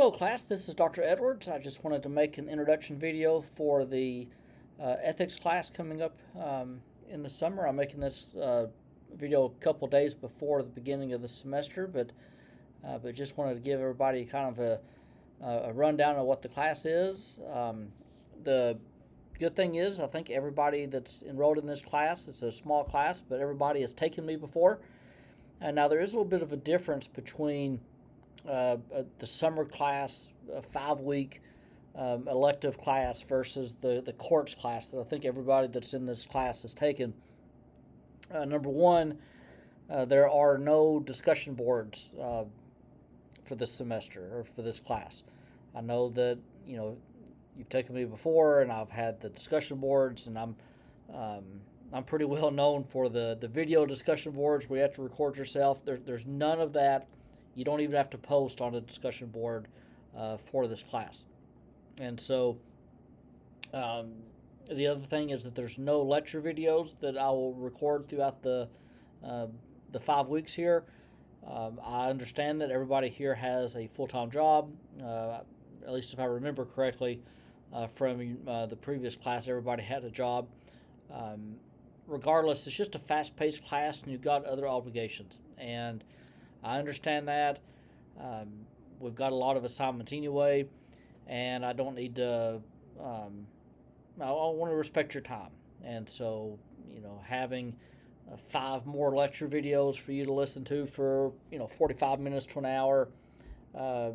Hello class, this is Dr. Edwards. I just wanted to make an introduction video for the ethics class coming up in the summer. I'm making this video a couple days before the beginning of the semester, but just wanted to give everybody kind of a rundown of what the class is. The good thing is I think everybody that's enrolled in this class, it's a small class, but everybody has taken me before. And now there is a little bit of a difference between the summer class, a 5-week elective class versus the courts class that I think everybody that's in this class has taken. Number one, there are no discussion boards for this semester or for this class. I know that you've taken me before, and I've had the discussion boards, and I'm pretty well known for the video discussion boards where you have to record yourself. There's none of that. You don't even have to post on a discussion board for this class. And so the other thing is that there's no lecture videos that I will record throughout the 5 weeks here. I understand that everybody here has a full-time job, at least if I remember correctly from the previous class, everybody had a job. Regardless, it's just a fast-paced class, and you've got other obligations. And I understand that. We've got a lot of assignments anyway, and I don't need to. I want to respect your time, and so having 5 more lecture videos for you to listen to for 45 minutes to an hour. I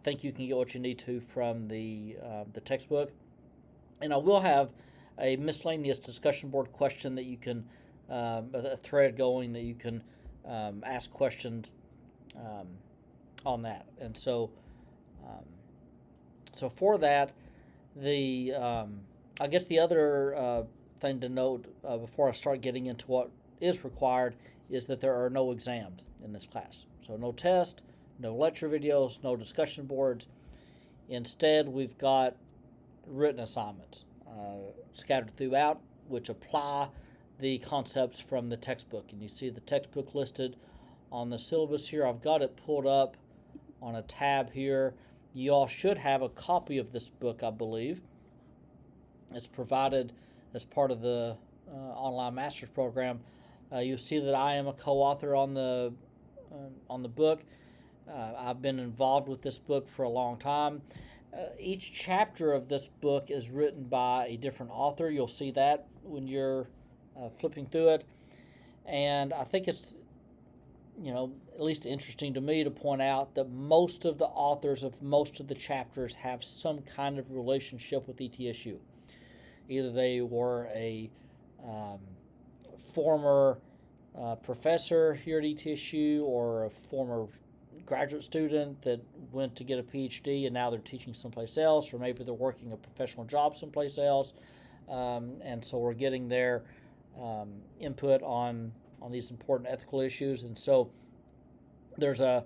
think you can get what you need to from the textbook, and I will have a miscellaneous discussion board question that you can a thread going that you can ask questions on that. And so for that, I guess the other thing to note before I start getting into what is required is that there are no exams in this class. So no test, no lecture videos, no discussion boards. Instead, we've got written assignments scattered throughout, which apply the concepts from the textbook. And you see the textbook listed on the syllabus here. I've got it pulled up on a tab here. You all should have a copy of this book, I believe. It's provided as part of the online master's program. You'll see that I am a co-author on the book. I've been involved with this book for a long time. Each chapter of this book is written by a different author. You'll see that when you're flipping through it. And I think it's at least interesting to me to point out that most of the authors of most of the chapters have some kind of relationship with ETSU. Either they were a former professor here at ETSU, or a former graduate student that went to get a PhD and now they're teaching someplace else, or maybe they're working a professional job someplace else. And so we're getting their input on these important ethical issues. And so there's a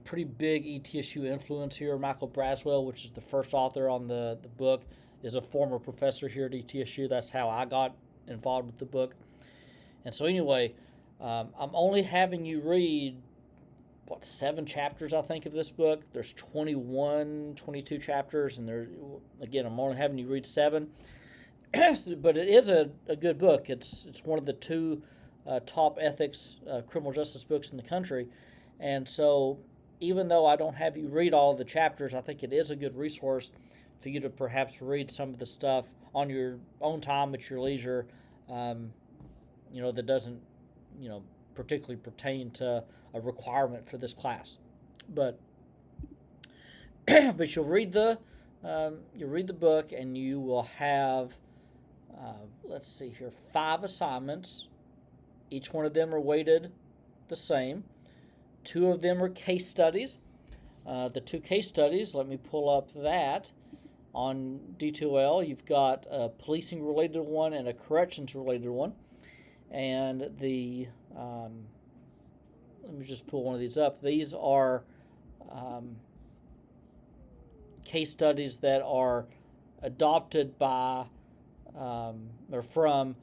pretty big ETSU influence here. Michael Braswell, which is the first author on the book, is a former professor here at ETSU. That's how I got involved with the book. And so anyway, I'm only having you read 7 chapters, I think, of this book. There's 22 chapters, and I'm only having you read 7. But it is a good book. It's one of the 2 top ethics criminal justice books in the country. And so even though I don't have you read all of the chapters, I think it is a good resource for you to perhaps read some of the stuff on your own time at your leisure, that doesn't, particularly pertain to a requirement for this class. But you'll read the book, and you will have let's see here, 5 assignments. Each one of them are weighted the same. 2 of them are case studies. The 2 case studies, let me pull up that. On D2L, you've got a policing-related one and a corrections-related one. And let me just pull one of these up. These are case studies that are adopted by or from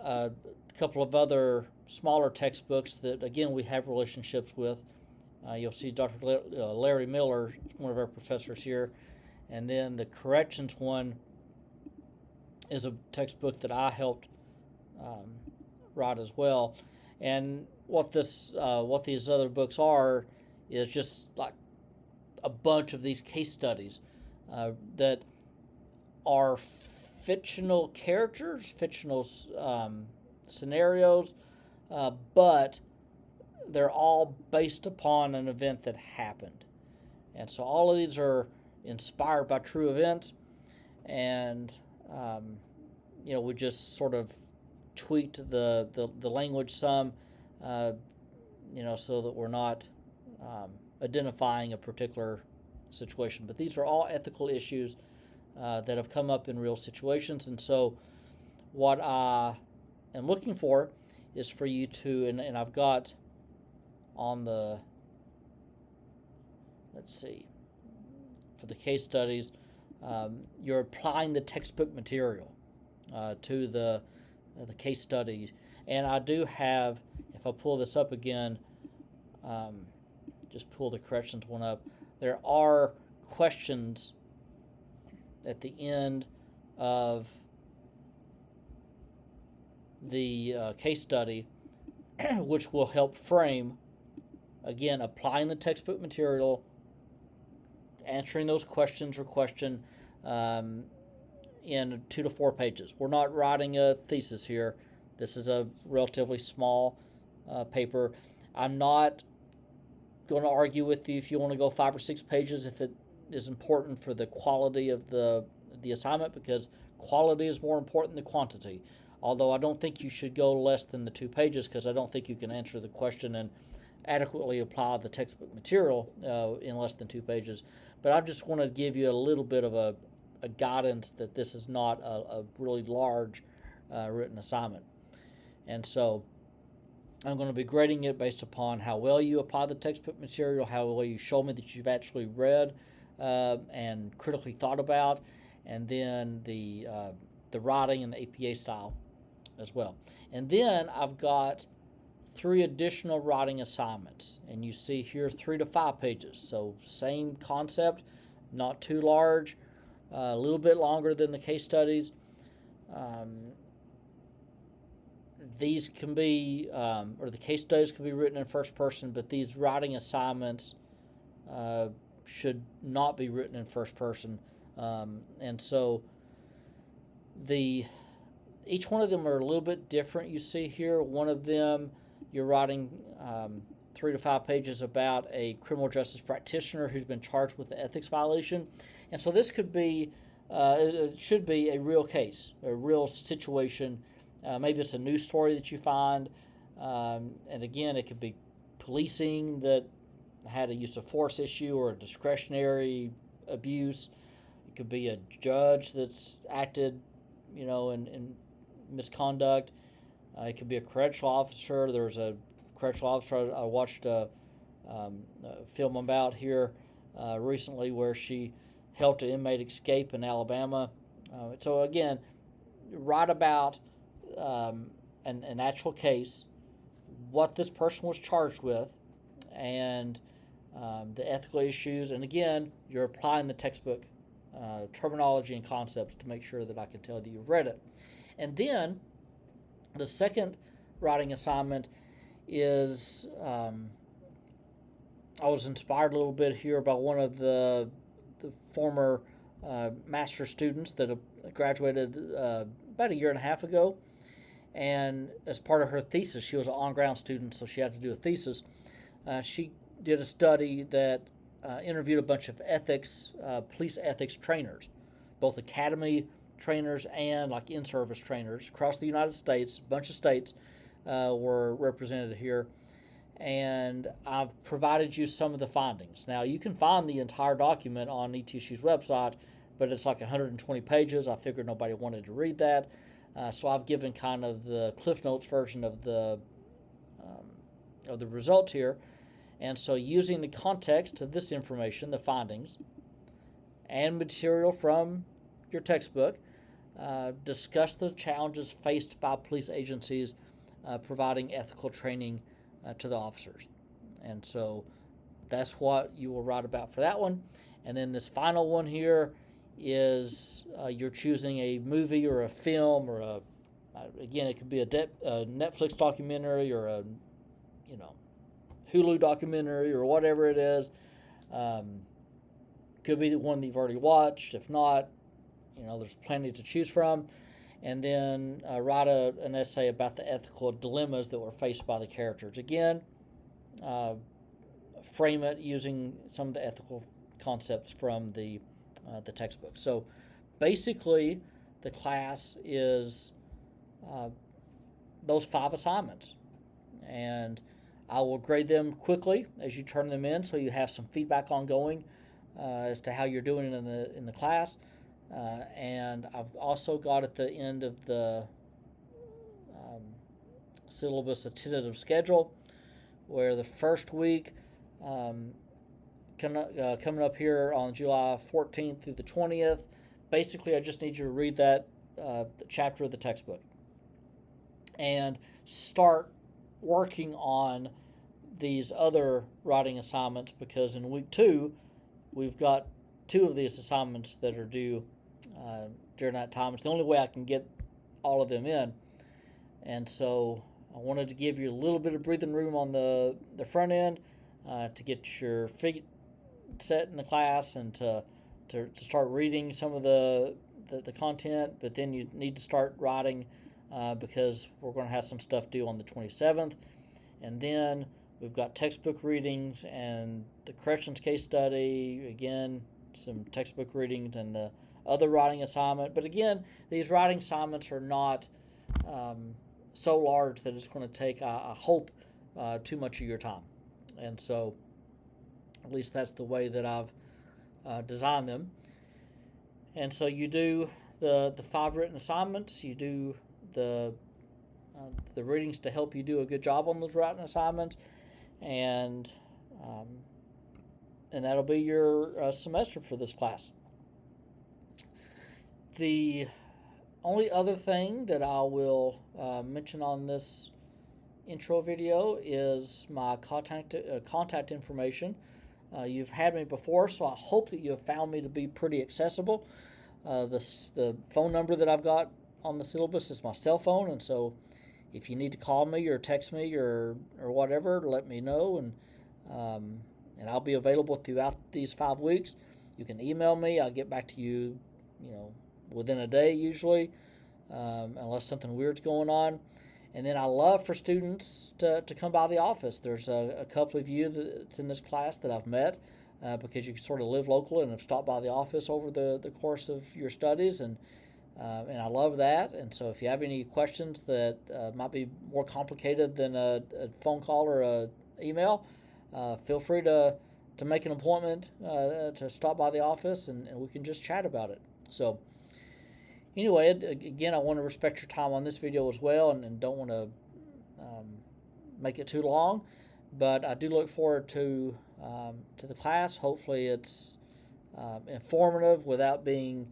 a couple of other smaller textbooks that, again, we have relationships with. You'll see Dr. Larry Miller, one of our professors here. And then the corrections one is a textbook that I helped write as well. And what these other books are is just like a bunch of these case studies that are fictional characters, fictional scenarios, but they're all based upon an event that happened. And so all of these are inspired by true events, and we just sort of tweaked the language some, so that we're not identifying a particular situation. But these are all ethical issues that have come up in real situations, and so what I am looking for is for you to, and I've got on the, let's see, for the case studies, you're applying the textbook material to the case study. And I do have, if I pull this up again, just pull the corrections one up, there are questions at the end of the case study which will help frame, again, applying the textbook material, answering those questions or question in 2 to 4 pages. We're not writing a thesis here. This is a relatively small paper. I'm not going to argue with you if you want to go 5 or 6 pages if it is important for the quality of the assignment, because quality is more important than quantity. Although I don't think you should go less than the 2 pages, because I don't think you can answer the question and adequately apply the textbook material in less than 2 pages. But I just want to give you a little bit of a guidance that this is not a really large written assignment. And so I'm going to be grading it based upon how well you apply the textbook material, how well you show me that you've actually read and critically thought about, and then the writing and the APA style as well. And then I've got 3 additional writing assignments, and you see here 3 to 5 pages. So same concept, not too large, a little bit longer than the case studies. These can be, or the case studies can be written in first person, but these writing assignments should not be written in first person. And so each one of them are a little bit different. You see here, one of them, you're writing 3 to 5 pages about a criminal justice practitioner who's been charged with an ethics violation. And so this could be, it should be a real case, a real situation. Maybe it's a news story that you find. And again, it could be policing that had a use of force issue or a discretionary abuse. It could be a judge that's acted, in misconduct. It could be a correctional officer. There's a correctional officer I watched a film about here recently where she helped an inmate escape in Alabama. So again, write about an actual case, what this person was charged with, and the ethical issues. And again, you're applying the textbook terminology and concepts to make sure that I can tell that you've read it. And then the second writing assignment is, I was inspired a little bit here by one of the former master students that graduated about a year and a half ago. And as part of her thesis, she was an on-ground student, so she had to do a thesis. She did a study that interviewed a bunch of police ethics trainers, both academy trainers and like in-service trainers across the United States. A bunch of states were represented here, and I've provided you some of the findings. Now, you can find the entire document on ETSU's website, but it's like 120 pages. I figured nobody wanted to read that, so I've given kind of the Cliff Notes version of the results here. And so using the context of this information, the findings, and material from your textbook, discuss the challenges faced by police agencies providing ethical training to the officers. And so that's what you will write about for that one. And then this final one here is you're choosing a movie or a film or again, it could be a Netflix documentary or a Hulu documentary or whatever it is. Could be the one that you've already watched. If not, there's plenty to choose from. And then write an essay about the ethical dilemmas that were faced by the characters. Again, frame it using some of the ethical concepts from the textbook. So basically, the class is those 5 assignments, and I will grade them quickly as you turn them in, so you have some feedback ongoing as to how you're doing in the class. And I've also got at the end of the syllabus a tentative schedule, where the first week coming up here on July 14th through the 20th, basically I just need you to read that chapter of the textbook and start working on these other writing assignments, because in week 2 we've got 2 of these assignments that are due during that time. It's the only way I can get all of them in, and so I wanted to give you a little bit of breathing room on the front end to get your feet set in the class and to start reading some of the content, but then you need to start writing because we're going to have some stuff due on the 27th. And then we've got textbook readings and the corrections case study, again, some textbook readings and the other writing assignment. But again, these writing assignments are not so large that it's going to take, I hope, too much of your time. And so at least that's the way that I've designed them. And so you do the 5 written assignments, you do the readings to help you do a good job on those writing assignments, and that'll be your semester for this class. The only other thing that I will mention on this intro video is my contact information. You've had me before, so I hope that you have found me to be pretty accessible. The phone number that I've got on the syllabus is my cell phone, and so if you need to call me or text me or whatever, let me know, and I'll be available throughout these 5 weeks. You can email me. I'll get back to you, within a day usually, unless something weird's going on. And then I love for students to come by the office. There's a couple of you that's in this class that I've met because you sort of live local and have stopped by the office over the course of your studies, and I love that. And so if you have any questions that might be more complicated than a phone call or an email, feel free to make an appointment to stop by the office, and we can just chat about it. So anyway, again, I want to respect your time on this video as well, and don't want to make it too long, but I do look forward to the class. Hopefully it's informative without being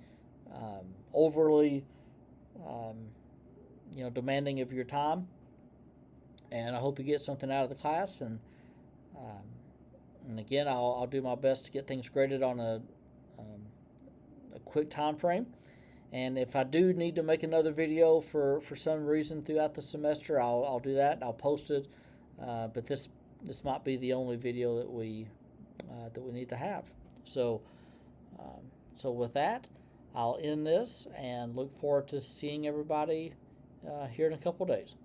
overly demanding of your time, and I hope you get something out of the class, and again, I'll do my best to get things graded on a quick time frame. And if I do need to make another video for some reason throughout the semester, I'll do that. I'll post it. But this might be the only video that we need to have. So with that, I'll end this and look forward to seeing everybody here in a couple days.